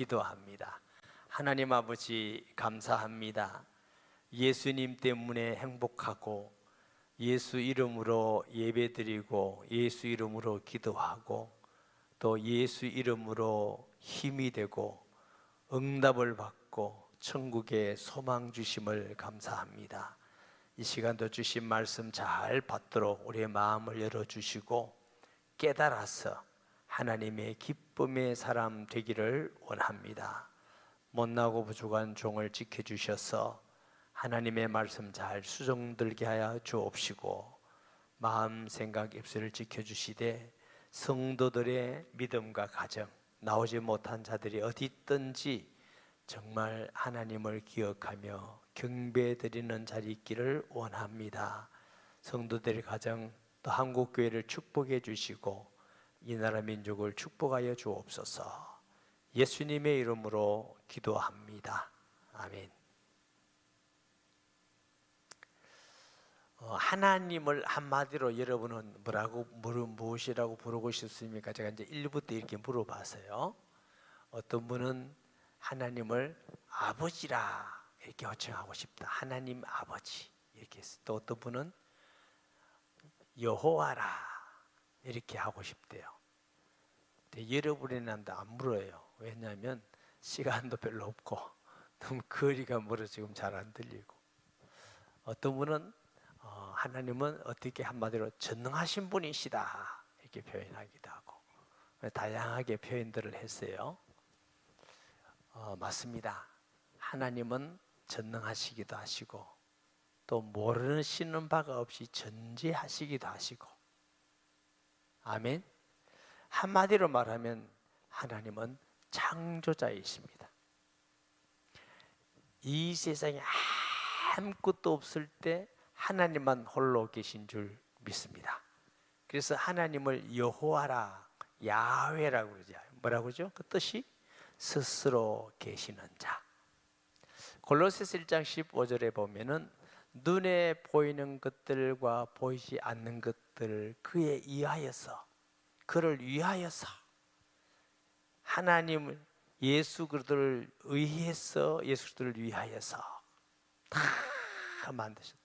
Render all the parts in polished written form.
기도합니다. 하나님 아버지 감사합니다. 예수님 때문에 행복하고 예수 이름으로 예배드리고 예수 이름으로 기도하고 또 예수 이름으로 힘이 되고 응답을 받고 천국에 소망 주심을 감사합니다. 이 시간도 주신 말씀 잘 받도록 우리의 마음을 열어주시고 깨달아서 하나님의 기쁨의 사람 되기를 원합니다. 못나고 부족한 종을 지켜주셔서 하나님의 말씀 잘 수정들게 하여 주옵시고 마음, 생각, 입술을 지켜주시되 성도들의 믿음과 가정 나오지 못한 자들이 어디 있든지 정말 하나님을 기억하며 경배드리는 자리 있기를 원합니다. 성도들의 가정 또 한국교회를 축복해 주시고 이 나라 민족을 축복하여 주옵소서. 예수님의 이름으로 기도합니다. 아멘. 하나님을 한마디로 여러분은 무엇이라고 부르고 싶습니까? 제가 이제 1부 때 이렇게 물어봤어요. 어떤 분은 하나님을 아버지라 이렇게 호칭하고 싶다. 하나님 아버지 이렇게 했어요. 또 어떤 분은 여호와라 이렇게 하고 싶대요. 근데 여러분에는 안 물어요. 왜냐하면 시간도 별로 없고 너무 거리가 멀어 지금 잘 안 들리고. 어떤 분은 하나님은 어떻게 한마디로 전능하신 분이시다 이렇게 표현하기도 하고 다양하게 표현들을 했어요. 맞습니다. 하나님은 전능하시기도 하시고 또 모르시는 바가 없이 전지하시기도 하시고 아멘. 한마디로 말하면 하나님은 창조자이십니다. 이 세상에 아무것도 없을 때 하나님만 홀로 계신 줄 믿습니다. 그래서 하나님을 여호와라 야훼라고 그러죠. 뭐라고 그러죠? 그 뜻이 스스로 계시는 자. 골로새서 1장 15절에 보면은 눈에 보이는 것들과 보이지 않는 것들을 그에 의하여서 그를 위하여서 하나님을 예수 그리스도를 의해서 예수 그리스도를 위하여서 다 만드셨다.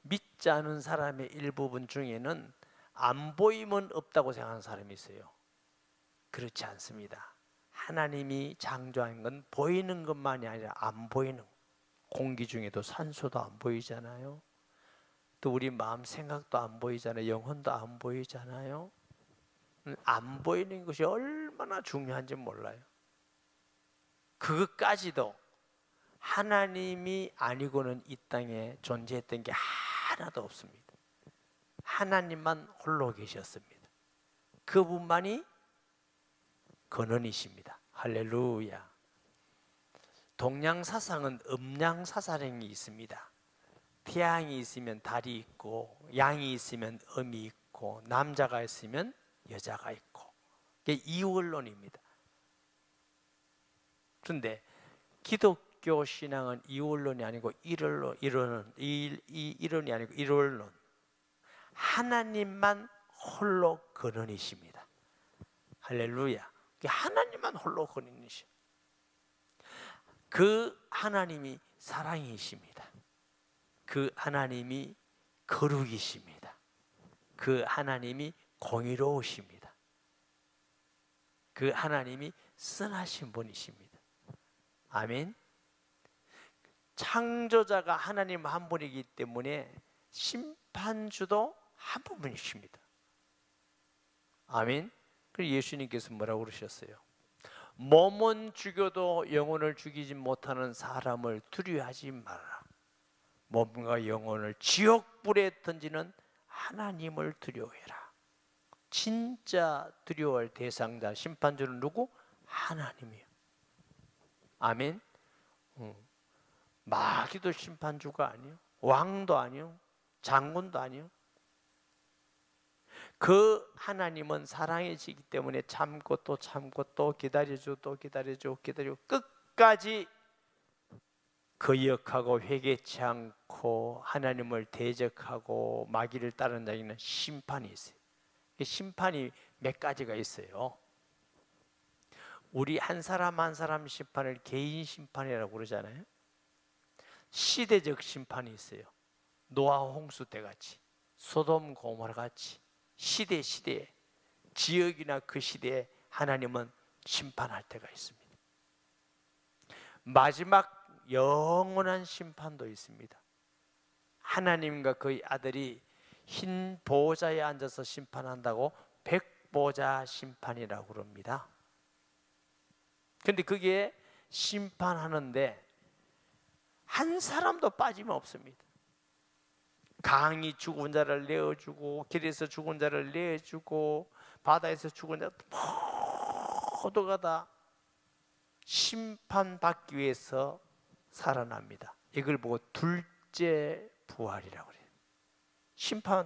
믿지 않은 사람의 일부분 중에는 안 보이면 없다고 생각하는 사람이 있어요. 그렇지 않습니다. 하나님이 창조한 건 보이는 것만이 아니라 안 보이는, 공기 중에도 산소도 안 보이잖아요. 또 우리 마음 생각도 안 보이잖아요. 영혼도 안 보이잖아요. 안 보이는 것이 얼마나 중요한지 몰라요. 그것까지도 하나님이 아니고는 이 땅에 존재했던 게 하나도 없습니다. 하나님만 홀로 계셨습니다. 그분만이 근원이십니다. 할렐루야. 동양사상은 음양사상이 있습니다. 태양이 있으면 달이 있고 양이 있으면 음이 있고 남자가 있으면 여자가 있고 이게 이원론입니다. 그런데 기독교 신앙은 이원론이 아니고 이론이 아니고 일원론. 하나님만 홀로 근원이십니다. 할렐루야. 하나님만 홀로 근원이십니다. 그 하나님이 사랑이십니다. 그 하나님이 거룩이십니다. 그 하나님이 공의로우십니다. 그 하나님이 선하신 분이십니다. 아멘. 창조자가 하나님 한 분이기 때문에 심판주도 한 분이십니다. 아멘. 그래서 예수님께서 뭐라고 그러셨어요? 몸은 죽여도 영혼을 죽이지 못하는 사람을 두려워하지 말아라. 몸과 영혼을 지옥불에 던지는 하나님을 두려워해라. 진짜 두려워할 대상자 심판주는 누구? 하나님이에요. 아멘. 마귀도 심판주가 아니요, 왕도 아니요, 장군도 아니요. 그 하나님은 사랑이시기 때문에 참고 또 참고 또 기다려주고 또 기다려주고 끝까지 거역하고 회개치 않고 하나님을 대적하고 마귀를 따르는 자에게는 심판이 있어요. 심판이 몇 가지가 있어요. 우리 한 사람 한 사람 심판을 개인 심판이라고 그러잖아요. 시대적 심판이 있어요. 노아 홍수 때 같이, 소돔 고모라 같이 시대에 지역이나 그 시대에 하나님은 심판할 때가 있습니다. 마지막 영원한 심판도 있습니다. 하나님과 그의 아들이 흰 보좌에 앉아서 심판한다고 백보자 심판이라고 그럽니다. 그런데 그게 심판하는데 한 사람도 빠짐없습니다. 강이 죽은 자를 내어주고, 길에서 죽은 자를 내어주고, 바다에서 죽은 자 모두가 다 심판받기 위해서 살아납니다. 이걸 보고 둘째 부활이라고 그래요.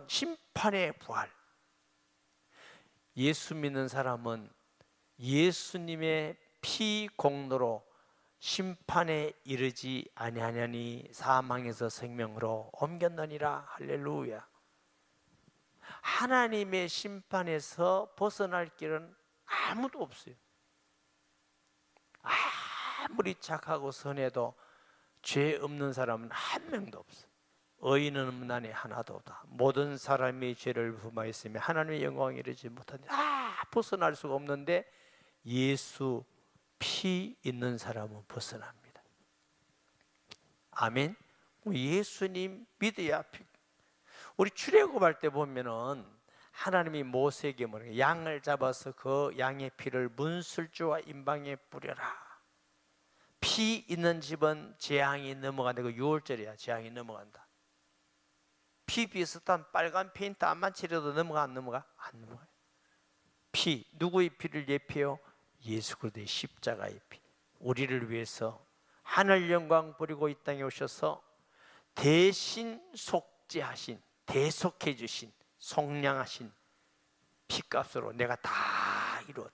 심판의 부활. 예수 믿는 사람은 예수님의 피 공로로 심판에 이르지 아니하냐니 사망에서 생명으로 옮겼느니라. 할렐루야. 하나님의 심판에서 벗어날 길은 아무도 없어요. 아무리 착하고 선해도 죄 없는 사람은 한 명도 없어요. 의인은 없나니 하나도 없다. 모든 사람이 죄를 범하였으며 하나님의 영광에 이르지 못하니 벗어날 수가 없는데 예수 피 있는 사람은 벗어납니다. 아멘. 예수님 믿어야 피. 우리 출애굽할 때 보면은 하나님이 모세에게 뭐래요? 양을 잡아서 그 양의 피를 문술주와 임방에 뿌려라. 피 있는 집은 재앙이 넘어간다. 그 6월절이야. 재앙이 넘어간다. 피 비슷한 빨간 페인트 안만 칠해도 넘어가 안 넘어가? 안 넘어가요. 피, 누구의 피를 예표해요? 예수 그리스도의 십자가의 피. 우리를 위해서 하늘 영광 버리고 이 땅에 오셔서 대신 속죄하신, 대속해 주신, 속량하신 피값으로 내가 다 이루었다.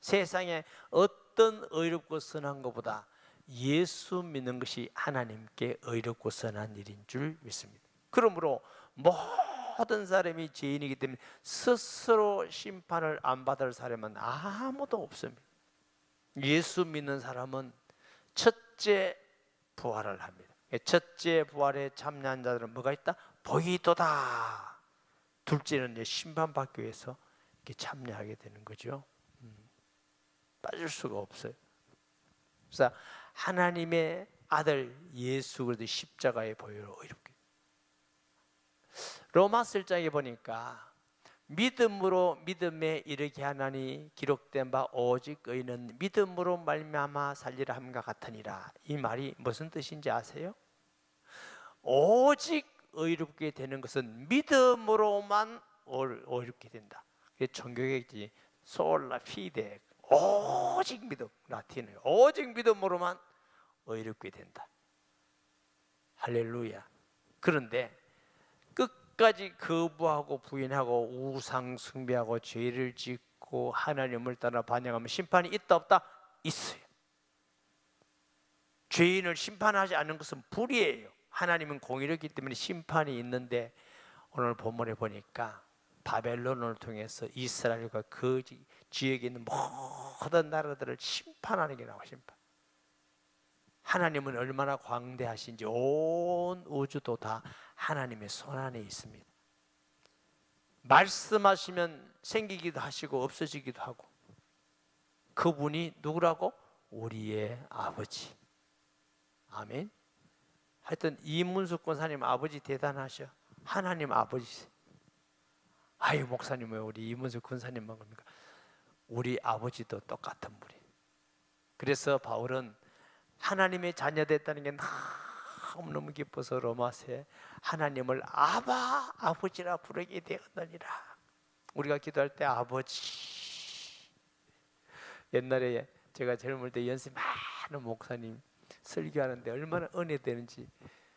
세상에 어떤 의롭고 선한 것보다 예수 믿는 것이 하나님께 의롭고 선한 일인 줄 믿습니다. 그러므로 모든 사람이 죄인이기 때문에 스스로 심판을 안 받을 사람은 아무도 없습니다. 예수 믿는 사람은 첫째 부활을 합니다. 첫째 부활에 참여한 자들은 뭐가 있다? 복이 있도다. 둘째는 이제 심판받기 위해서 이렇게 참여하게 되는 거죠. 빠질 수가 없어요. 그래서 하나님의 아들 예수 그리스도 십자가의 보혈로 의롭게. 로마서 1장에 보니까 믿음으로 믿음에 이르게 하나니 기록된 바 오직 의인은 믿음으로 말미암아 살리라 함과 같으니라. 이 말이 무슨 뜻인지 아세요? 오직 의롭게 되는 것은 믿음으로만 의롭게 된다. 그게 종교개혁지 솔라 피데 오직 믿음, 라틴어요. 오직 믿음으로만 의롭게 된다. 할렐루야. 그런데 끝까지 거부하고 부인하고 우상 숭배하고 죄를 짓고 하나님을 따라 반역하면 심판이 있다 없다? 있어요. 죄인을 심판하지 않는 것은 불의예요. 하나님은 공의롭기 때문에 심판이 있는데 오늘 본문에 보니까 바벨론을 통해서 이스라엘과 그 지역에 있는 모든 나라들을 심판하는 게 나와. 심판. 하나님은 얼마나 광대하신지 온 우주도 다 하나님의 손안에 있습니다. 말씀하시면 생기기도 하시고 없어지기도 하고. 그분이 누구라고? 우리의 아버지. 아멘. 하여튼 이문숙 권사님 아버지 대단하셔. 하나님 아버지. 아유 목사님 왜 우리 이문숙 권사님만 겁니까? 우리 아버지도 똑같은 분이. 그래서 바울은 하나님의 자녀 됐다는 게 너무너무 기뻐서 로마서에 하나님을 아바 아버지라 부르게 되었느니라. 우리가 기도할 때 아버지. 옛날에 제가 젊을 때 연세 많은 목사님 설교하는데 얼마나 은혜되는지.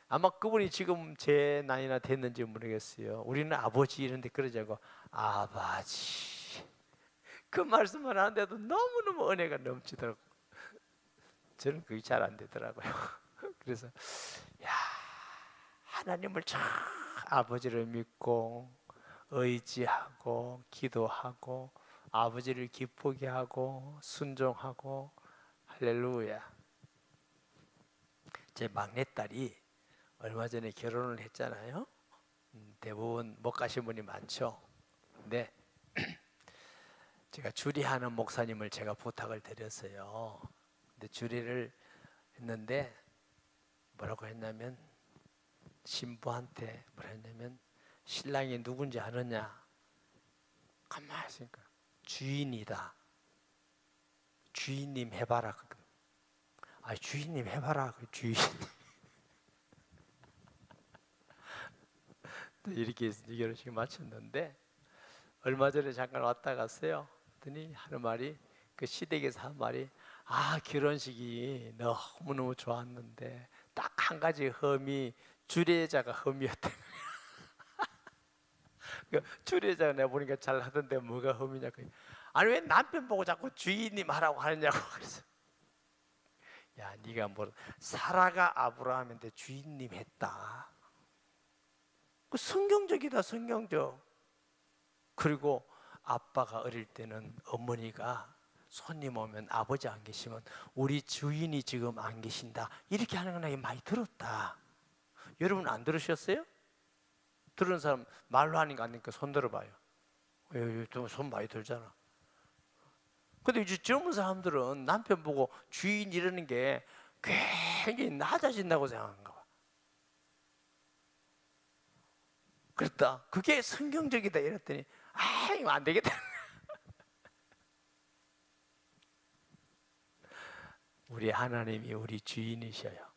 아마 그분이 지금 제 나이나 됐는지 모르겠어요. 우리는 아버지 이런데 그러지 않고 아바지. 그 말씀을 하는데도 너무너무 은혜가 넘치더라고요. 저는 그게 잘 안 되더라고요. 그래서 야, 하나님을 참 아버지를 믿고 의지하고 기도하고 아버지를 기쁘게 하고 순종하고. 할렐루야. 제 막내딸이 얼마 전에 결혼을 했잖아요. 대부분 못 가신 분이 많죠. 근데 제가 주례하는 목사님을 제가 부탁을 드렸어요. 근데 주례를 했는데 뭐라고 했냐면, 신부한테 뭐라 했냐면, 신랑이 누군지 아느냐? 가만히 있으니까 주인이다. 주인님 해봐라. 아, 주인님 해봐라. 주인. 이렇게 결혼식 마쳤는데 얼마 전에 잠깐 왔다 갔어요. 그랬더니 하는 말이, 그 시댁에서 한 말이, 아, 결혼식이 너무너무 좋았는데 딱 한 가지 흠이 주례자가 흠이었대. 주례자가 내가 보니까 잘 하던데 뭐가 흠이냐. 아니 왜 남편 보고 자꾸 주인님 하라고 하느냐고. 그래서 야, 네가 뭐, 사라가 아브라함한테 주인님 했다. 그 성경적이다, 성경적. 그리고 아빠가 어릴 때는 어머니가 손님 오면 아버지 안 계시면 우리 주인이 지금 안 계신다 이렇게 하는 건 많이 들었다. 여러분 안 들으셨어요? 들은 사람 말로 하니까 안 되니까 손 들어봐요. 손 많이 들잖아. 근데 이제 젊은 사람들은 남편 보고 주인 이러는 게 굉장히 낮아진다고 생각한가 봐. 그랬다. 그게 성경적이다 이랬더니, 아, 이거 안 되겠다. 우리 하나님이 우리 주인이셔요.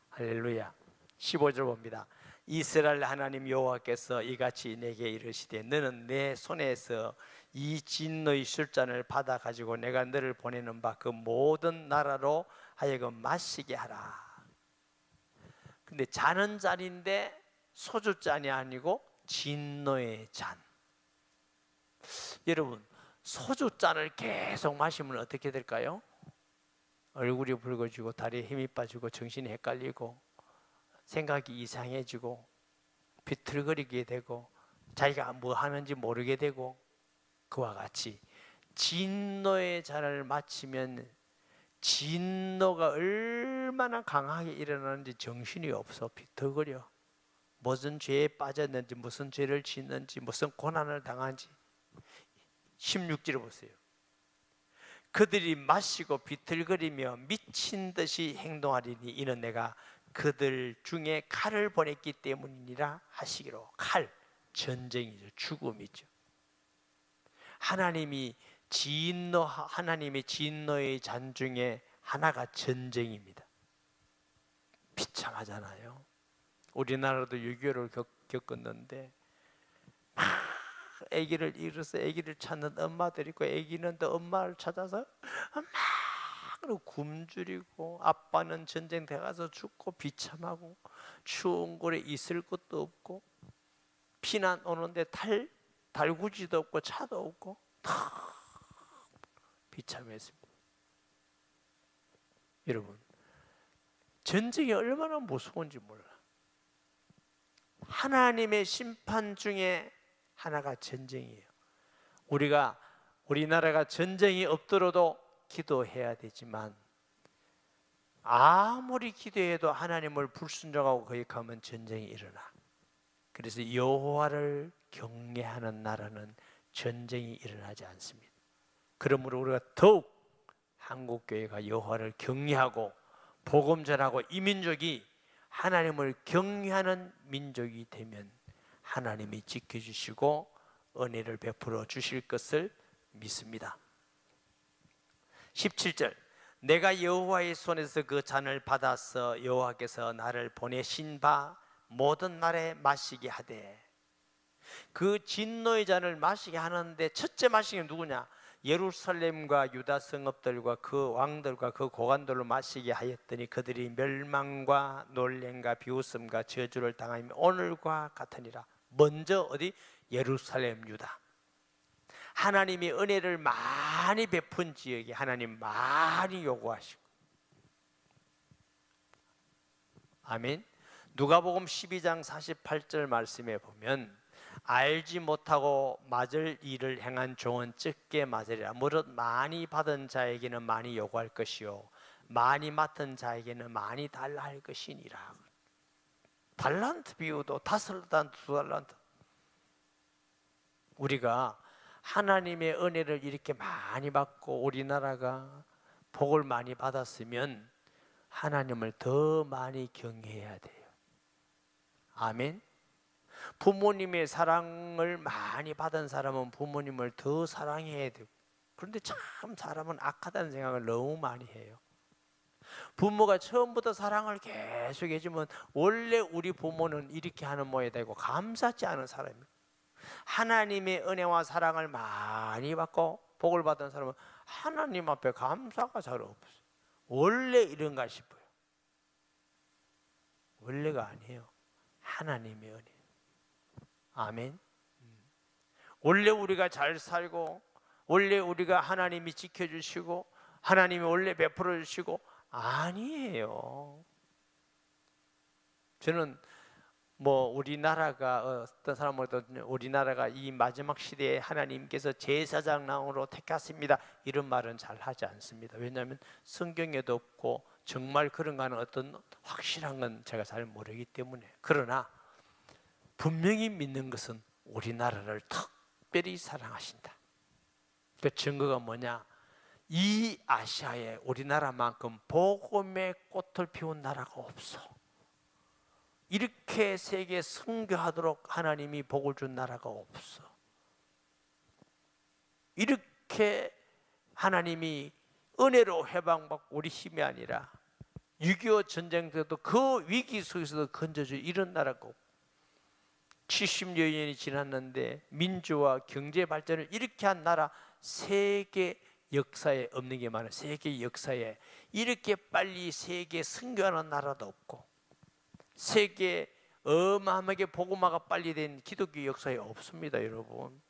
할렐루야. 15절 봅니다. 이스라엘 하나님 여호와께서 이같이 내게 이르시되, 너는 내 손에서 이 진노의 술잔을 받아 가지고 내가 너를 보내는 바 그 모든 나라로 하여금 마시게 하라. 근데 잔은 잔인데 소주잔이 아니고 진노의 잔. 여러분, 소주잔을 계속 마시면 어떻게 될까요? 얼굴이 붉어지고 다리에 힘이 빠지고 정신이 헷갈리고 생각이 이상해지고 비틀거리게 되고 자기가 뭐 하는지 모르게 되고, 그와 같이 진노의 잔을 마치면 진노가 얼마나 강하게 일어나는지 정신이 없어. 비틀거려. 무슨 죄에 빠졌는지, 무슨 죄를 짓는지, 무슨 고난을 당한지. 16절을 보세요. 그들이 마시고 비틀거리며 미친 듯이 행동하리니 이는 내가 그들 중에 칼을 보냈기 때문이니라 하시기로. 칼, 전쟁이죠. 죽음이죠. 하나님의 진노의 잔 중에 하나가 전쟁입니다. 비참하잖아요. 우리나라도 6.25를 겪었는데 막 아기를 잃어서 아기를 찾는 엄마들이 있고, 아기는 또 엄마를 찾아서 막 굶주리고, 아빠는 전쟁터에 가서 죽고 비참하고, 추운 곳에 있을 곳도 없고, 피난 오는데 달구지도 없고 차도 없고 다 비참했습니다. 여러분, 전쟁이 얼마나 무서운지 몰라. 하나님의 심판 중에 하나가 전쟁이에요. 우리나라가 전쟁이 없더라도 기도해야 되지만, 아무리 기도해도 하나님을 불순종하고 거역하면 전쟁이 일어나. 그래서 여호와를 경외하는 나라는 전쟁이 일어나지 않습니다. 그러므로 우리가 더욱 한국교회가 여호와를 경외하고 복음 전하고 이 민족이 하나님을 경외하는 민족이 되면 하나님이 지켜주시고 은혜를 베풀어 주실 것을 믿습니다. 17절, 내가 여호와의 손에서 그 잔을 받아서 여호와께서 나를 보내신 바 모든 날에 마시게 하되. 그 진노의 잔을 마시게 하는데 첫째 마시는 게 누구냐? 예루살렘과 유다 성읍들과 그 왕들과 그 고관들로 마시게 하였더니 그들이 멸망과 놀램과 비웃음과 저주를 당하며 오늘과 같으니라. 먼저 어디? 예루살렘, 유다. 하나님이 은혜를 많이 베푼 지역에 하나님 많이 요구하시고. 아멘. 누가복음 12장 48절 말씀에 보면 알지 못하고 맞을 일을 행한 종은 적게 맞으리라. 무릇 많이 받은 자에게는 많이 요구할 것이요 많이 맡은 자에게는 많이 달라 할 것이니라. 달란트 비유도 5달란트, 2달란트. 우리가 하나님의 은혜를 이렇게 많이 받고 우리나라가 복을 많이 받았으면 하나님을 더 많이 경외해야 돼요. 아멘. 부모님의 사랑을 많이 받은 사람은 부모님을 더 사랑해야 되고, 그런데 참 사람은 악하다는 생각을 너무 많이 해요. 부모가 처음부터 사랑을 계속 해주면 원래 우리 부모는 이렇게 하는 모양이 되고 감사치 않은 사람이에요. 하나님의 은혜와 사랑을 많이 받고 복을 받은 사람은 하나님 앞에 감사가 잘 없어요. 원래 이런가 싶어요. 원래가 아니에요. 하나님의 은혜. 아멘. 원래 우리가 잘 살고 원래 우리가 하나님이 지켜주시고 하나님이 원래 베풀어 주시고 아니에요. 저는 우리나라가 어떤 사람은 우리나라가 이 마지막 시대에 하나님께서 제사장랑으로 택하십니다 이런 말은 잘 하지 않습니다. 왜냐하면 성경에도 없고 정말 그런가 하는 어떤 확실한 건 제가 잘 모르기 때문에. 그러나 분명히 믿는 것은 우리나라를 특별히 사랑하신다. 그 증거가 뭐냐? 이 아시아에 우리나라만큼 복음의 꽃을 피운 나라가 없어. 이렇게 세계에 선교하도록 하나님이 복을 준 나라가 없어. 이렇게 하나님이 은혜로 해방받고 우리 힘이 아니라 6.25 전쟁 때도 그 위기 속에서도 건져준 이런 나라가 없고 70여 년이 지났는데 민주화 경제 발전을 이렇게 한 나라 세계 역사에 없는 게 많아요. 세계 역사에 이렇게 빨리 세계 선교하는 나라도 없고 세계에 어마어마하게 복음화가 빨리 된 기독교 역사에 없습니다. 여러분,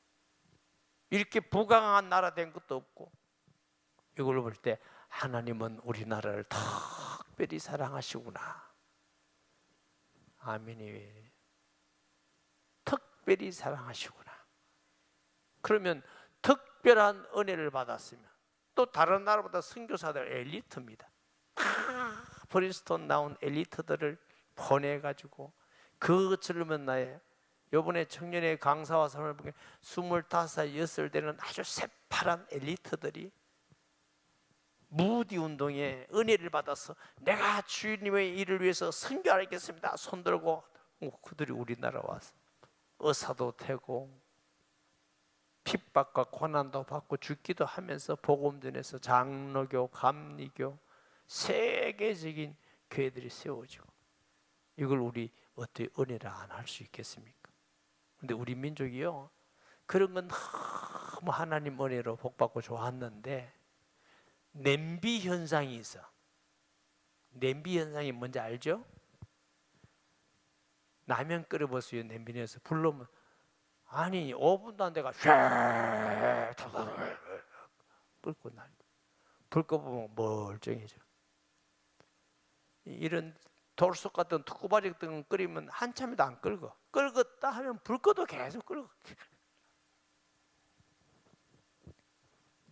이렇게 부강한 나라 된 것도 없고. 이걸로 볼 때 하나님은 우리나라를 특별히 사랑하시구나. 아멘이. 특별히 사랑하시구나. 그러면 특별한 은혜를 받았으면 또 다른 나라보다 선교사들 엘리트입니다. 프린스턴 나온 엘리트들을 보내가지고 그것처럼 나의 요번에 청년의 강사와 삶을 보게 25살, 6살 되는 아주 새파란 엘리트들이 무디 운동에 은혜를 받아서 내가 주님의 일을 위해서 선교하겠습니다 손들고 그들이 우리나라 와서 의사도 되고 핍박과 고난도 받고 죽기도 하면서 복음 전해서 장로교, 감리교 세계적인 교회들이 세워지고 이걸 우리 어떻게 은혜를 안 할 수 있겠습니까? 근데 우리 민족이요 그런 건 너무 하나님 은혜로 복받고 좋았는데 냄비 현상이 있어. 냄비 현상이 뭔지 알죠? 라면 끓여보세요. 냄비 내서 불 넣으면 아니 5분도 안 돼가 쉐 끓고 날 불 꺼보면 멀쩡해져. 이런 돌솥 같은 투구바리 같은 거 끓이면 한참에도 안 끓고 끓었다 하면 불 꺼도 계속 끓고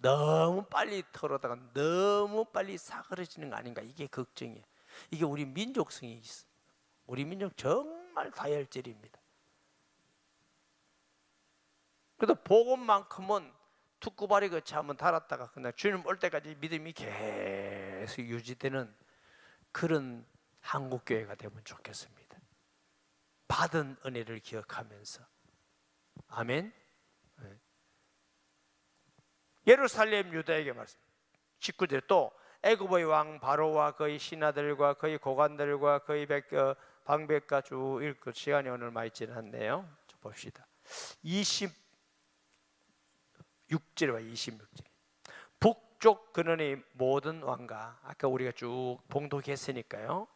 너무 빨리 털어다가 너무 빨리 사그러지는 거 아닌가 이게 걱정이에요. 이게 우리 민족성이 있어. 우리 민족 정말 다혈질입니다. 그래도 복음만큼은 투구바리 같이 한번 달았다가 그냥 주님 올 때까지 믿음이 계속 유지되는 그런 한국교회가 되면 좋겠습니다. 받은 은혜를 기억하면서. 아멘. 예루살렘 유다에게 말씀 19절 또 애굽의 왕 바로와 그의 신하들과 그의 고관들과 그의 방백과 쭉 읽을 시간이 오늘 많이 지났네요. 봅시다. 26절과 26절 북쪽 근원의 모든 왕과 아까 우리가 쭉 봉독했으니까요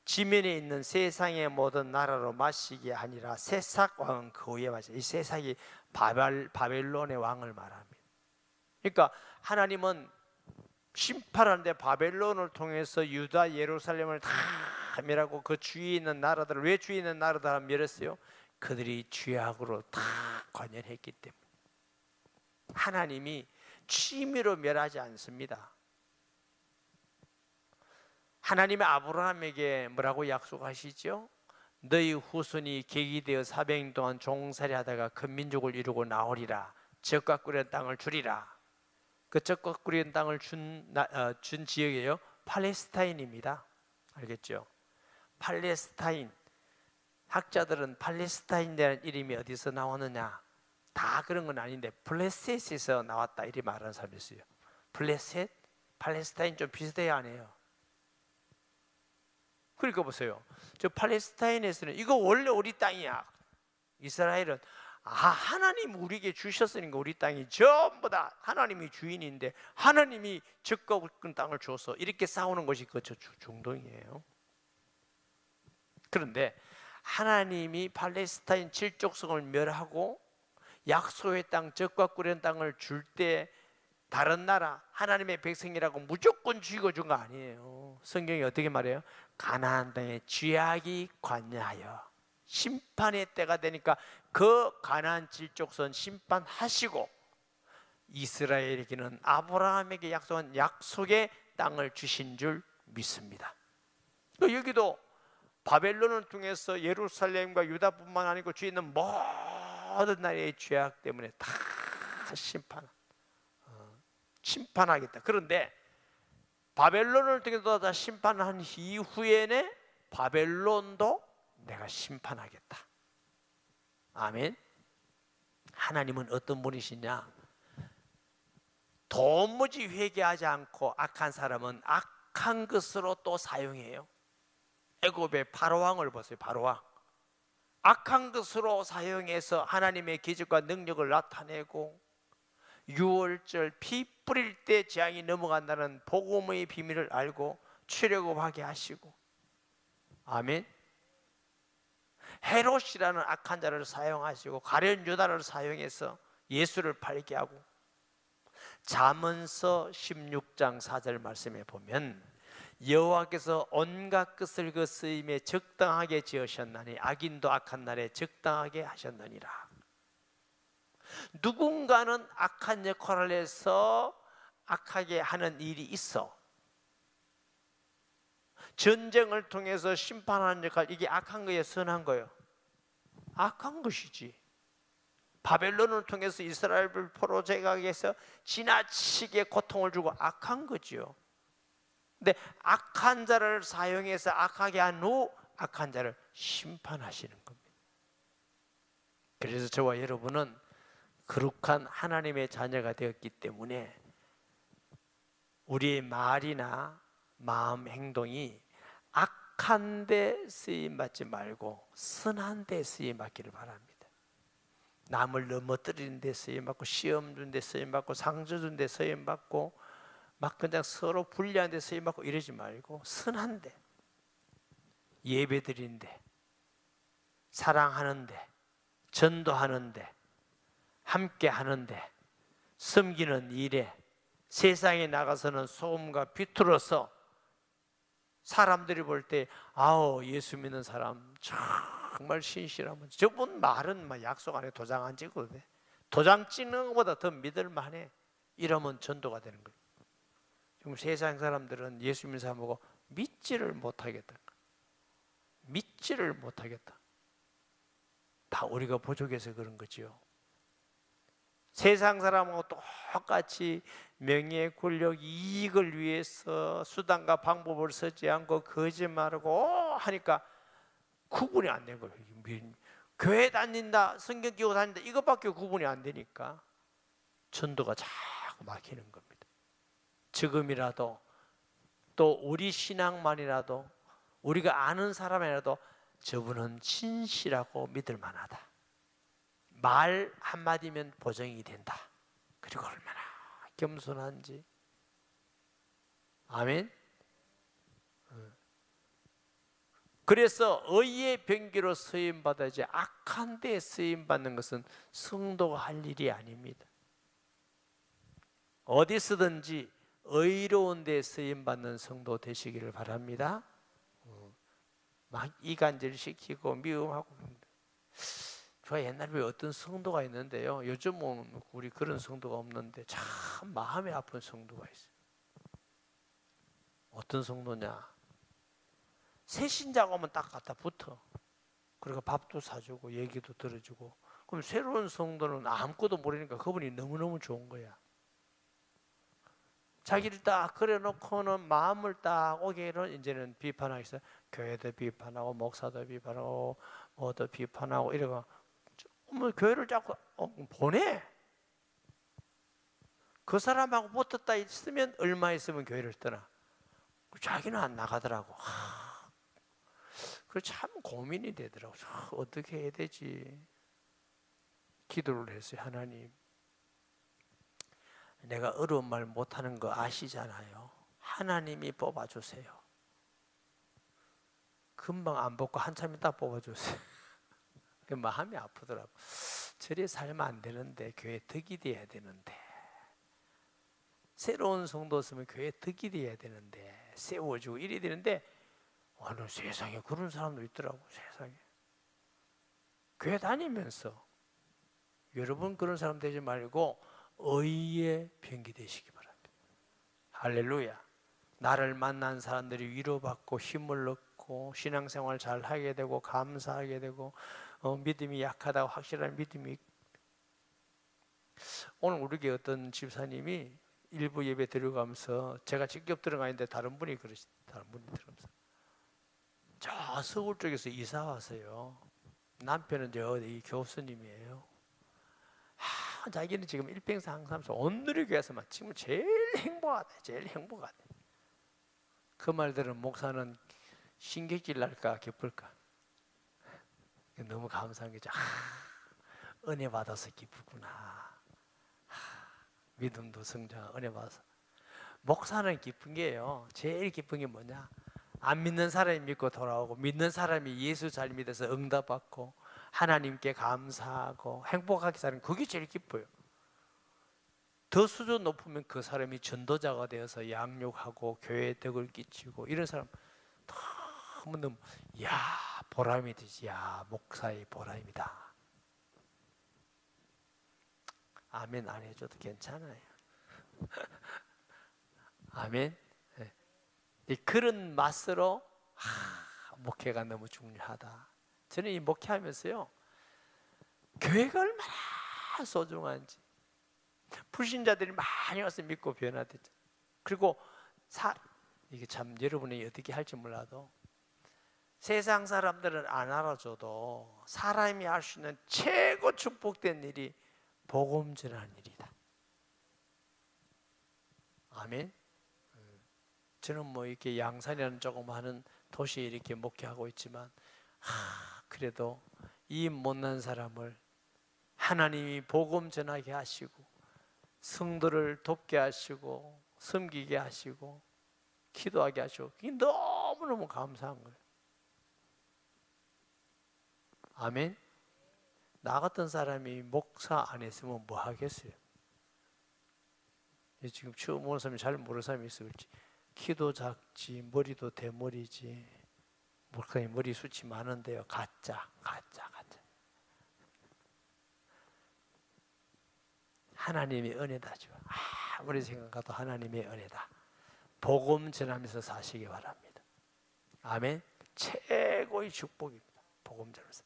지면에 있는 세상의 모든 나라로 마시게 하니라. 세삭 왕은 그 위에 마시. 이 세삭이 바벨론의 왕을 말합니다. 그러니까 하나님은 심판하는데 바벨론을 통해서 유다 예루살렘을 다 멸하고 그 주위에 있는 나라들을 왜 주위에 있는 나라들을 멸했어요? 그들이 죄악으로 다 관여했기 때문에 하나님이 취미로 멸하지 않습니다. 하나님의 아브라함에게 뭐라고 약속하시죠? 너희 후손이 객이 되어 400년 동안 종살이 하다가 큰 민족을 이루고 나오리라. 젖과 꿀의 땅을 주리라. 그 젖과 꿀의 땅을 준 지역이에요. 팔레스타인입니다. 알겠죠? 팔레스타인. 학자들은 팔레스타인이라는 이름이 어디서 나오느냐? 다 그런 건 아닌데 블레셋에서 나왔다 이렇게 말하는 사람이 있어요. 블레셋? 팔레스타인 좀 비슷해요, 안 해요? 그러니까 보세요. 저 팔레스타인에서는 이거 원래 우리 땅이야. 이스라엘은 하나님 우리에게 주셨으니까 우리 땅이 전부 다 하나님이 주인인데 하나님이 적과 굵은 땅을 줘서 이렇게 싸우는 것이 그 중동이에요. 그런데 하나님이 팔레스타인 칠족성을 멸하고 약속의 땅, 적과 꿀의 땅을 줄 때 다른 나라 하나님의 백성이라고 무조건 죽여 준 거 아니에요. 성경이 어떻게 말해요? 가나안 땅에 죄악이 관여하여 심판의 때가 되니까 그 가나안 칠족선 심판하시고 이스라엘에게는 아브라함에게 약속한 약속의 땅을 주신 줄 믿습니다. 여기도 바벨론을 통해서 예루살렘과 유다뿐만 아니고 주위에 있는 모든 나라의 죄악 때문에 다 심판하겠다. 그런데 바벨론을 통해서 다 심판한 이후에는 바벨론도 내가 심판하겠다. 아멘. 하나님은 어떤 분이시냐? 도무지 회개하지 않고 악한 사람은 악한 것으로 또 사용해요. 애굽의 바로왕을 보세요. 바로왕. 악한 것으로 사용해서 하나님의 기적과 능력을 나타내고 유월절 피 뿌릴 때 재앙이 넘어간다는 복음의 비밀을 알고 출애굽하게 하시고, 아멘. 헤롯이라는 악한 자를 사용하시고 가룟 유다를 사용해서 예수를 팔게 하고, 잠언서 16장 4절 말씀에 보면 여호와께서 온갖 것을 그 쓰임에 적당하게 지으셨나니 악인도 악한 날에 적당하게 하셨느니라. 누군가는 악한 역할을 해서 악하게 하는 일이 있어. 전쟁을 통해서 심판하는 역할, 이게 악한 거예요, 선한 거예요? 악한 것이지. 바벨론을 통해서 이스라엘을 포로 제각하게 해서 지나치게 고통을 주고 악한 거지요. 근데 악한 자를 사용해서 악하게 한 후 악한 자를 심판하시는 겁니다. 그래서 저와 여러분은 거룩한 하나님의 자녀가 되었기 때문에 우리의 말이나 마음, 행동이 악한 데 쓰임받지 말고 선한 데 쓰임받기를 바랍니다. 남을 넘어뜨리는 데 쓰임받고 시험 준 데 쓰임받고 상처 준 데 쓰임받고 막 그냥 서로 불리한 데 쓰임받고 이러지 말고 선한 데, 예배 드리는 데, 사랑하는 데, 전도하는 데, 함께 하는데, 섬기는 일에, 세상에 나가서는 소금과 빛으로서 사람들이 볼 때 아우 예수 믿는 사람 정말 신실하면, 저분 말은 막 약속 안에 도장 안 찍어도 돼. 도장 찍는 것보다 더 믿을 만해. 이러면 전도가 되는 거예요. 지금 세상 사람들은 예수 믿는 사람 보고 믿지를 못하겠다. 믿지를 못하겠다. 다 우리가 부족해서 그런 거지요. 세상 사람하고 똑같이 명예, 권력, 이익을 위해서 수단과 방법을 쓰지 않고 거짓말하고 하니까 구분이 안 된 거예요. 교회 다닌다, 성경 끼고 다닌다, 이것밖에 구분이 안 되니까 전도가 자꾸 막히는 겁니다. 지금이라도 또 우리 신앙만이라도 우리가 아는 사람이라도 저분은 진실하고 믿을 만하다. 말 한마디면 보정이 된다. 그리고 얼마나 겸손한지. 아멘. 그래서 의의 병기로 쓰임받아야지 악한 데 쓰임받는 것은 성도가 할 일이 아닙니다. 어디서든지 의로운 데 쓰임받는 성도 되시기를 바랍니다. 막 이간질 시키고 미움하고 저 옛날에 어떤 성도가 있는데요, 요즘은 우리 그런 성도가 없는데 참 마음이 아픈 성도가 있어요. 어떤 성도냐, 새 신자가 오면 딱 갖다 붙어. 그리고 밥도 사주고 얘기도 들어주고. 그럼 새로운 성도는 아무것도 모르니까 그분이 너무너무 좋은 거야. 자기를 딱 그려놓고는 마음을 딱 오게는 이제는 비판하기 시작. 교회도 비판하고 목사도 비판하고 뭐도 비판하고 이러고 뭐 교회를 자꾸 보내. 그 사람하고 붙었다 있으면 얼마 있으면 교회를 떠나. 자기는 안 나가더라고. 그래서 참 고민이 되더라고. 어떻게 해야 되지? 기도를 했어요. 하나님, 내가 어려운 말 못하는 거 아시잖아요. 하나님이 뽑아주세요. 금방 안 뽑고 한참 있다 뽑아주세요. 마음이 아프더라고. 저리 살면 안 되는데, 교회 덕이 돼야 되는데, 새로운 성도 있으면 교회 덕이 돼야 되는데, 세워주고 이래야 되는데, 어느 세상에 그런 사람도 있더라고. 세상에 교회 다니면서. 여러분 그런 사람 되지 말고 의의 병기 되시기 바랍니다. 할렐루야. 나를 만난 사람들이 위로받고 힘을 얻고 신앙생활 잘 하게 되고 감사하게 되고 믿음이 약하다고 확실한 믿음이. 오늘 우리 교회 어떤 집사님이 일부 예배 들어가면서, 제가 직접 들어가는데 다른 분이 들어가면서, 저 서울 쪽에서 이사 왔어요. 남편은 이 교수님이에요. 자기는 지금 일평생 항상 온누리 교회에서만 지금 제일 행복하다. 제일 행복하다. 그 말들은 목사는 신경질 날까 기쁠까? 너무 감사한 거죠. 은혜 받아서 기쁘구나. 믿음도 성장, 은혜 받아서. 목사는 기쁜 게요, 제일 기쁜 게 뭐냐? 안 믿는 사람이 믿고 돌아오고, 믿는 사람이 예수 잘 믿어서 응답받고 하나님께 감사하고 행복하게 사는, 그게 제일 기뻐요. 더 수준 높으면 그 사람이 전도자가 되어서 양육하고 교회에 덕을 끼치고 이런 사람 너무 보람이 되지. 목사의 보람이다. 아멘 안 해줘도 괜찮아요. 아멘. 그런 맛으로 목회가 너무 중요하다. 저는 이 목회하면서요, 교회가 얼마나 소중한지, 불신자들이 많이 와서 믿고 변화됐죠. 그리고 이게 참 여러분이 어떻게 할지 몰라도 세상 사람들은 안 알아줘도 사람이 할 수 있는 최고 축복된 일이 복음 전하는 일이다. 아멘. 저는 뭐 이렇게 양산이라는 조그마한 도시에 이렇게 목회하고 있지만, 그래도 이 못난 사람을 하나님이 복음 전하게 하시고 성도를 돕게 하시고 섬기게 하시고 기도하게 하시고, 그게 너무너무 감사한 거예요. 아멘. 나 같은 사람이 목사 안 했으면 뭐 하겠어요? 지금 처음 오는 사람이 잘 모르는 사람이 있을지. 키도 작지, 머리도 대머리지. 목사님 머리 숱이 많은데요. 가짜. 하나님의 은혜다. 아무리 생각해도 하나님의 은혜다. 복음 전하면서 사시기 바랍니다. 아멘. 최고의 축복입니다. 복음 전하면서.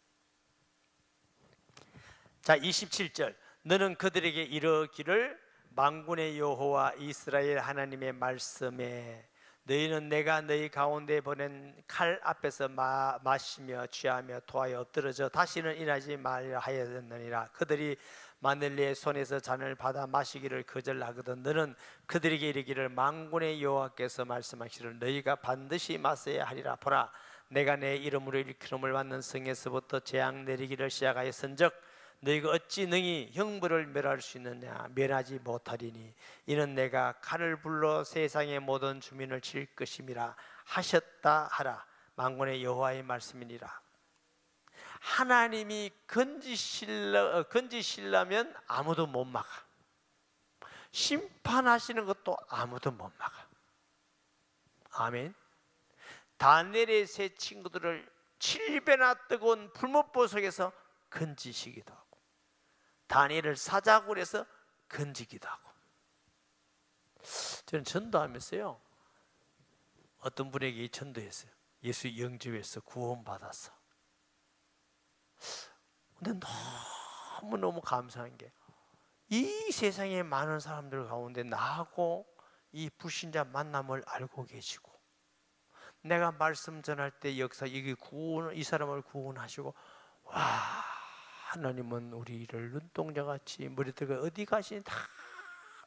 자, 27절. 너는 그들에게 이르기를 만군의 여호와 이스라엘 하나님의 말씀에 너희는 내가 너희 가운데 보낸 칼 앞에서 마시며 취하며 토하여 엎드러져 다시는 일하지 말라 하였느니라. 그들이 만일 내 손에서 잔을 받아 마시기를 거절하거든 너는 그들에게 이르기를 만군의 여호와께서 말씀하시기를 너희가 반드시 마셔야 하리라. 보라, 내가 내 이름으로 일컬음을 받는 성에서부터 재앙 내리기를 시작하였은즉 너희가 어찌 능히 형벌을 멸할 수 있느냐? 멸하지 못하리니 이는 내가 칼을 불러 세상의 모든 주민을 칠 것임이라 하셨다 하라. 만군의 여호와의 말씀이니라. 하나님이 건지시려면 아무도 못 막아. 심판하시는 것도 아무도 못 막아. 아멘. 다니엘의 세 친구들을 7배나 뜨거운 불못보 속에서 건지시기도 하고, 다니엘을 사자굴 해서 건지기도 하고. 저는 전도하면서요, 어떤 분에게 전도했어요. 예수 영접해서 구원받았어. 근데 너무너무 감사한 게, 이 세상에 많은 사람들 가운데 나하고 이 불신자 만남을 알고 계시고, 내가 말씀 전할 때 역사, 이게 구원, 이 사람을 구원하시고, 와, 하나님은 우리를 눈동자같이 머리들과 어디 가시니 다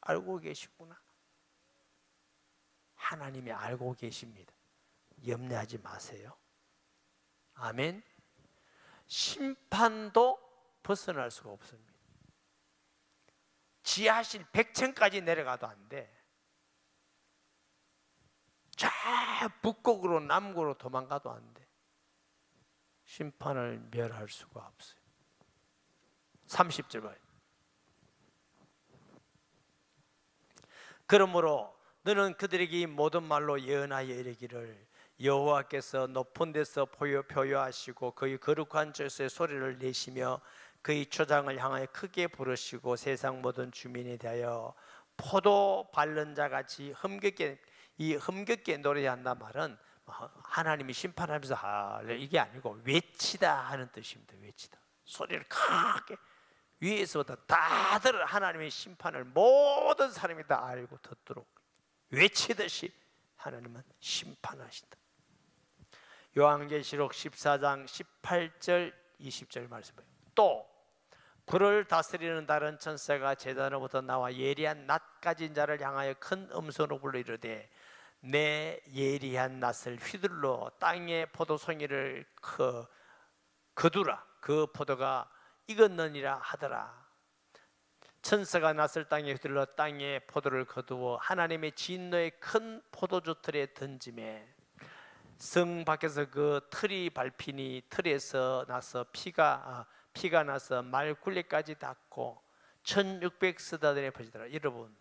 알고 계시구나. 하나님이 알고 계십니다. 염려하지 마세요. 아멘. 심판도 벗어날 수가 없습니다. 지하실 100층까지 내려가도 안 돼. 저 북극으로 남극으로 도망가도 안 돼. 심판을 멸할 수가 없어요. 30절 봐요. 그러므로 너는 그들에게 이 모든 말로 예언하여 이르기를, 여호와께서 높은 데서 표효하시고 그의 거룩한 절서의 소리를 내시며 그의 초장을 향하여 크게 부르시고 세상 모든 주민에 대하여 포도 밟는 자같이 흠겹게 노래한다 말은 하나님이 심판하면서 이게 아니고 외치다 하는 뜻입니다. 외치다. 소리를 크게 위에서부터 다들 하나님의 심판을 모든 사람이 다 알고 듣도록 외치듯이 하나님은 심판하신다. 요한계시록 14장 18절 20절 말씀이에요. 또 불을 다스리는 다른 천사가 제단으로부터 나와 예리한 낫 가진 자를 향하여 큰 음성으로 불러 이르되, 내 예리한 낫을 휘둘러 땅의 포도송이를 거두라. 그 포도가 익었느니라 하더라. 천사가 낫을 땅에 휘둘러 땅의 포도를 거두어 하나님의 진노의 큰 포도주 틀에 던지매 성 밖에서 그 틀이 밟히니 틀에서 나서 피가 나서 말 굴레까지 닿고 1600스다들에 퍼지더라. 여러분,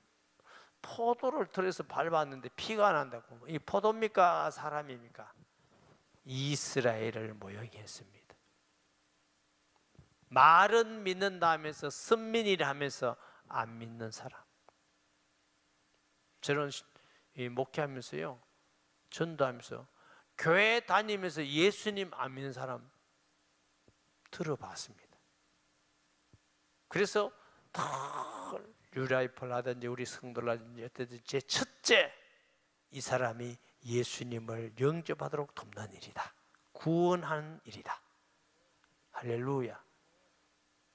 포도를 틀에서 밟았는데 피가 난다고, 이 포도입니까 사람입니까? 이스라엘을 모형히 했습니다. 말은 믿는다 하면서 선민이라 하면서 안 믿는 사람. 저는 목회하면서요, 전도하면서 교회 다니면서 예수님 안 믿는 사람 들어봤습니다. 그래서 뉴라이프를 하든지 우리 성도라든지 어쨌든 제 첫째, 이 사람이 예수님을 영접하도록 돕는 일이다. 구원하는 일이다. 할렐루야.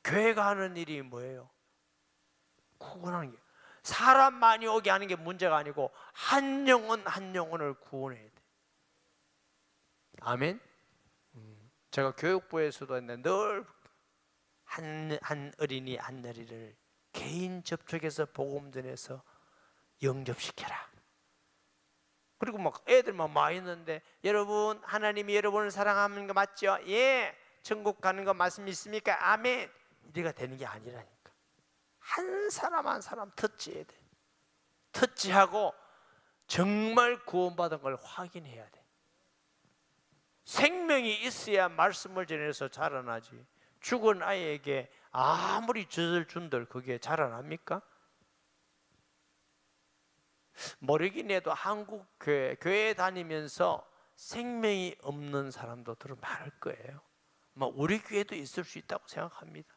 교회가 하는 일이 뭐예요? 구원하는 게, 사람 많이 오게 하는 게 문제가 아니고 한 영혼 한 영혼을 구원해야 돼. 아멘. 제가 교육부에서도 했는데 늘 한 어린이 한 어린이를 개인 접촉해서 복음 전해서 영접시켜라. 그리고 막 애들만 많이 있는데, 여러분 하나님이 여러분을 사랑하는 거 맞죠? 예. 천국 가는 거 말씀 있습니까? 아멘. 이래가 되는 게 아니라니까. 한 사람 한 사람 터치해야 돼. 터치하고 정말 구원받은 걸 확인해야 돼. 생명이 있어야 말씀을 전해서 자라나지. 죽은 아이에게 아무리 젖을 준들 그게 자라납니까? 모르긴 해도 한국 교회 다니면서 생명이 없는 사람도 들어 많을 거예요. 우리 교회도 있을 수 있다고 생각합니다.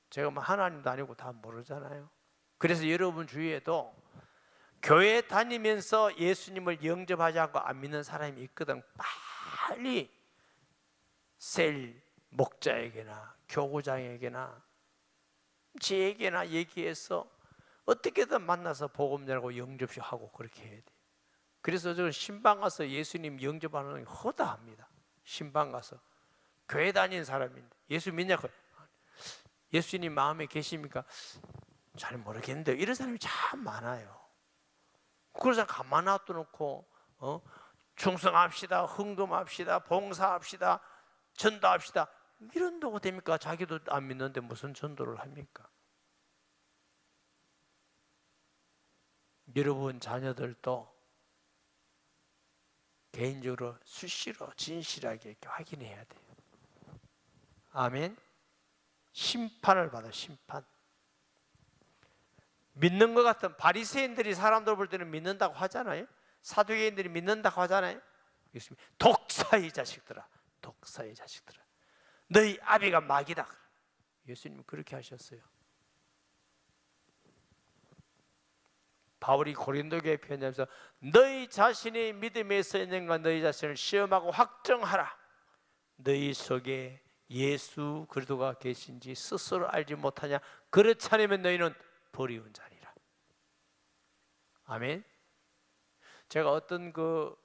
제가 하나님도 아니고 다 모르잖아요. 그래서 여러분 주위에도 교회 다니면서 예수님을 영접하지 않고 안 믿는 사람이 있거든. 빨리 셀 목자에게나 교구장에게나 지에게나 얘기해서 어떻게든 만나서 복음 전하고 영접하고 그렇게 해야 돼. 그래서 저는 신방 가서 예수님 영접하는 게 허다합니다. 신방 가서 교회 다니는 사람인데 예수 믿냐고, 예수님 마음에 계십니까? 잘 모르겠는데, 이런 사람이 참 많아요. 그래서 가만 놔둬놓고 충성합시다, 헌금합시다, 봉사합시다, 전도합시다, 이런다고 됩니까? 자기도 안 믿는데 무슨 전도를 합니까? 여러분 자녀들도 개인적으로 수시로 진실하게 이렇게 확인해야 돼요. 아멘. 심판을 받아. 심판. 믿는 것 같은 바리새인들이 사람들 볼 때는 믿는다고 하잖아요. 사두개인들이 믿는다고 하잖아요. 독사의 자식들아, 독사의 자식들아, 너희 아비가 마귀다. 예수님 그렇게 하셨어요. 바울이 고린도 교회에 편지하면서 너희 자신이 믿음에 서 있는가 너희 자신을 시험하고 확정하라. 너희 속에 예수 그리스도가 계신지 스스로 알지 못하냐. 그렇지 않으면 너희는 버리운 자니라. 아멘. 제가 어떤 그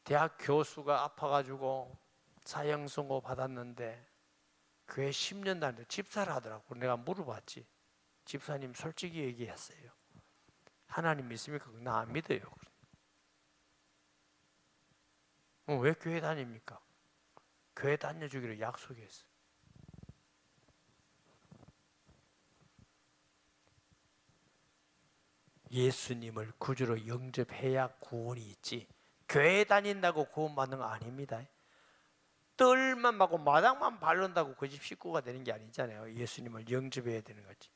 대학 교수가 아파가지고 사형선고 받았는데 교회 10년 다녔는데 집사를 하더라고. 내가 물어봤지. 집사님 솔직히 얘기했어요. 하나님 믿습니까? 나 안 믿어요. 왜 교회 다닙니까? 교회 다녀주기로 약속했어. 예수님을 구주로 영접해야 구원이 있지, 교회 다닌다고 구원받는 거 아닙니다. 뜰만 맞고 마당만 바른다고 그 집 식구가 되는 게 아니잖아요. 예수님을 영접해야 되는 거지.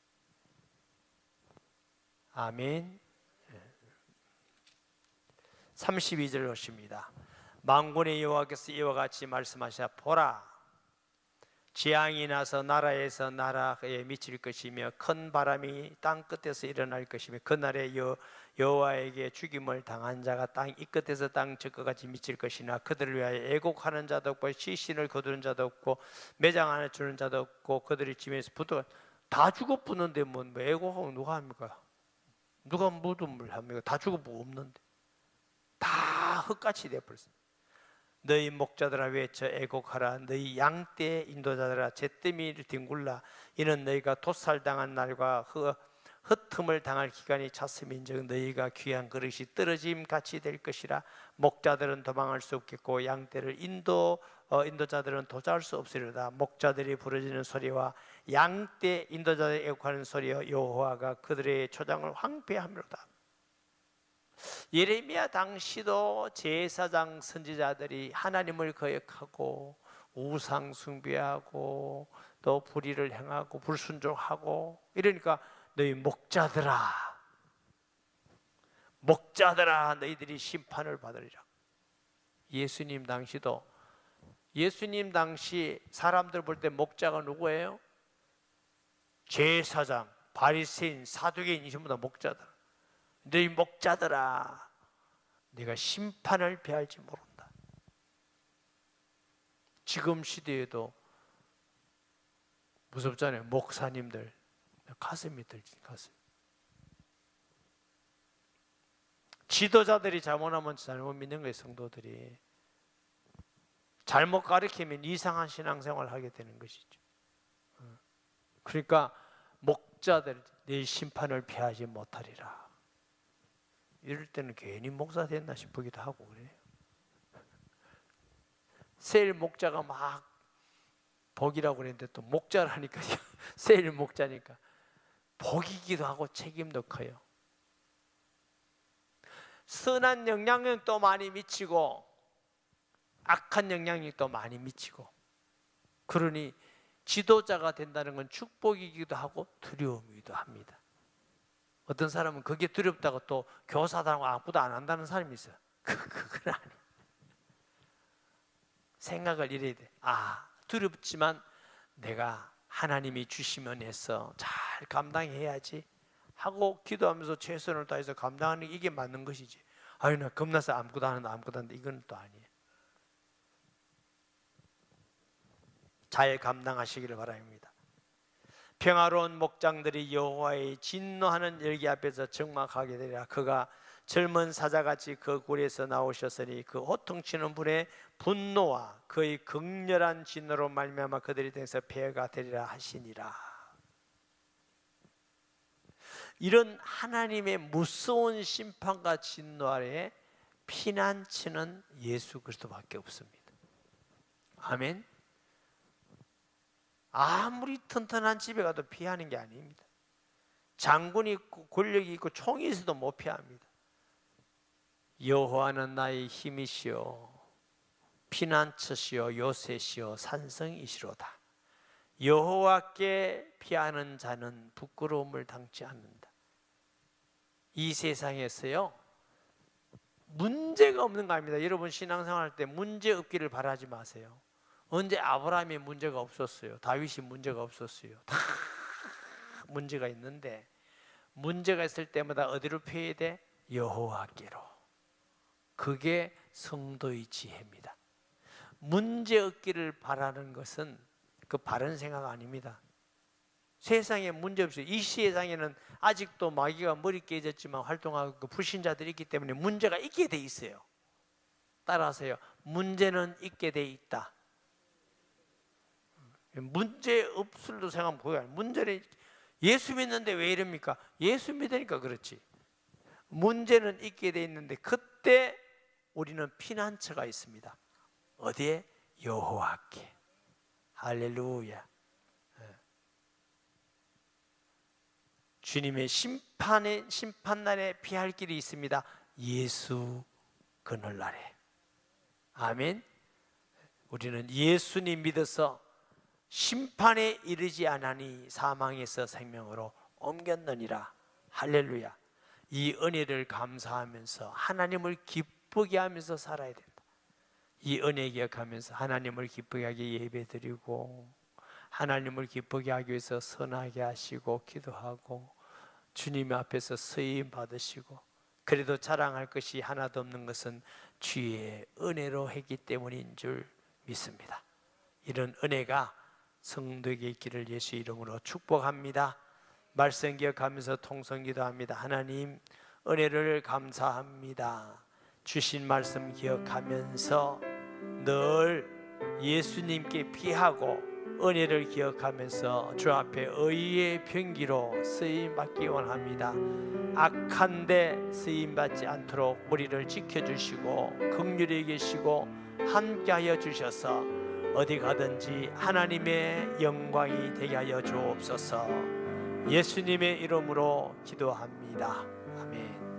아멘. 32절 오십니다. 만군의 여호와께서 이와 같이 말씀하시사 보라, 재앙이 나서 나라에서 나라에 미칠 것이며 큰 바람이 땅 끝에서 일어날 것이며 그날에 여호와에게 죽임을 당한 자가 땅 이 끝에서 땅 저 끝까지 미칠 것이나 그들을 위하여 애곡하는 자도 없고 시신을 거두는 자도 없고 매장 안에 주는 자도 없고 그들이 집에서 붙어 다 죽어 붙는데 뭐 애곡하고 누가 합니까? 누가 무덤을 합니까? 다 죽어 뭐 없는데 다 흙같이 되어버렸어요. 너희 목자들아 외쳐 애곡하라. 너희 양떼 인도자들아 잿더미를 뒹굴라. 이는 너희가 도살당한 날과 흩음을 당할 기간이 찼음인즉 너희가 귀한 그릇이 떨어짐 같이 될 것이라. 목자들은 도망할 수 없겠고 양떼를 인도자들은 도저할 수 없으리로다. 목자들이 부르짖는 소리와 양떼 인도자들이 애곡하는 소리여 여호와가 그들의 초장을 황폐함이로다. 예레미야 당시도 제사장 선지자들이 하나님을 거역하고 우상 숭배하고 또 불의를 행하고 불순종하고 이러니까 너희 목자들아 너희들이 심판을 받으리라. 예수님 당시도, 예수님 당시 사람들 볼 때 목자가 누구예요? 제사장, 바리새인, 사두개인 전부 다 목자들. 너희 목자들아 네가 심판을 배할지 모른다. 지금 시대에도 무섭잖아요. 목사님들 가슴이 떨리지. 가슴. 지도자들이 잘못하면 잘못 믿는 거예요. 성도들이 잘못 가르치면 이상한 신앙생활을 하게 되는 것이죠. 그러니까 목자들 내 심판을 피하지 못하리라. 이럴 때는 괜히 목사 됐나 싶기도 하고 그래요. 세일 목자가 막 복이라고 그랬는데 또 목자라니까 세일 목자니까 복이기도 하고 책임도 커요. 선한 영향력도 많이 미치고 악한 영향력도 많이 미치고, 그러니 지도자가 된다는 건 축복이기도 하고 두려움이기도 합니다. 어떤 사람은 그게 두렵다고 또 교사다고 아무도 안 한다는 사람이 있어요. 그건 아니에요. 생각을 이래야 돼. 두렵지만 내가 하나님이 주시면 해서 잘 감당해야지 하고 기도하면서 최선을 다해서 감당하는 게 이게 맞는 것이지. 나 겁나서 아무것도 안 한다 이건 또 아니에요. 잘 감당하시기를 바랍니다. 평화로운 목장들이 여호와의 진노하는 열기 앞에서 적막하게 되리라. 그가 젊은 사자같이 그 굴에서 나오셨으니 그 호통치는 분의 분노와 그의 극렬한 진노로 말미암아 그들이 등에서 폐허가 되리라 하시니라. 이런 하나님의 무서운 심판과 진노 아래에 피난처는 예수 그리스도밖에 없습니다. 아멘. 아무리 튼튼한 집에 가도 피하는 게 아닙니다. 장군이 있고 권력이 있고 총이 있어도 못 피합니다. 여호와는 나의 힘이시오 피난처시오 요새시오 산성이시로다. 여호와께 피하는 자는 부끄러움을 당치 않는다. 이 세상에서요 문제가 없는 거 아닙니다. 여러분 신앙생활할 때 문제 없기를 바라지 마세요. 언제 아브라함이 문제가 없었어요? 다윗이 문제가 없었어요? 다 문제가 있는데, 문제가 있을 때마다 어디로 피해야 돼? 여호와께로. 그게 성도의 지혜입니다. 문제 없기를 바라는 것은 그 바른 생각 아닙니다. 세상에 문제 없어요. 이 세상에는 아직도 마귀가 머리 깨졌지만 활동하고 그 불신자들이 있기 때문에 문제가 있게 돼 있어요. 따라서요, 문제는 있게 돼 있다. 문제 없을도 생각하면 보여요. 문제는 예수 믿는데 왜 이럽니까? 예수 믿으니까 그렇지. 문제는 있게 돼 있는데 그때 우리는 피난처가 있습니다. 어디에? 여호와께. 할렐루야. 주님의 심판날에 피할 길이 있습니다. 예수 그늘날에. 아멘. 우리는 예수님 믿어서 심판에 이르지 않으니 사망에서 생명으로 옮겼느니라. 할렐루야. 이 은혜를 감사하면서 하나님을 기쁘게 하면서 살아야 된다. 이 은혜 기억하면서 하나님을 기쁘게 하게 예배드리고, 하나님을 기쁘게 하기 위해서 선하게 하시고 기도하고, 주님 앞에서 쓰임 받으시고, 그래도 자랑할 것이 하나도 없는 것은 주의 은혜로 했기 때문인 줄 믿습니다. 이런 은혜가 성도에게 있기를 예수 이름으로 축복합니다. 말씀 기억하면서 통성 기도합니다. 하나님 은혜를 감사합니다. 주신 말씀 기억하면서 늘 예수님께 피하고 은혜를 기억하면서 주 앞에 의의 병기로 쓰임받기 원합니다. 악한 데 쓰임받지 않도록 우리를 지켜주시고 긍휼히 계시고 함께하여 주셔서 어디 가든지 하나님의 영광이 되게 하여 주옵소서. 예수님의 이름으로 기도합니다. 아멘.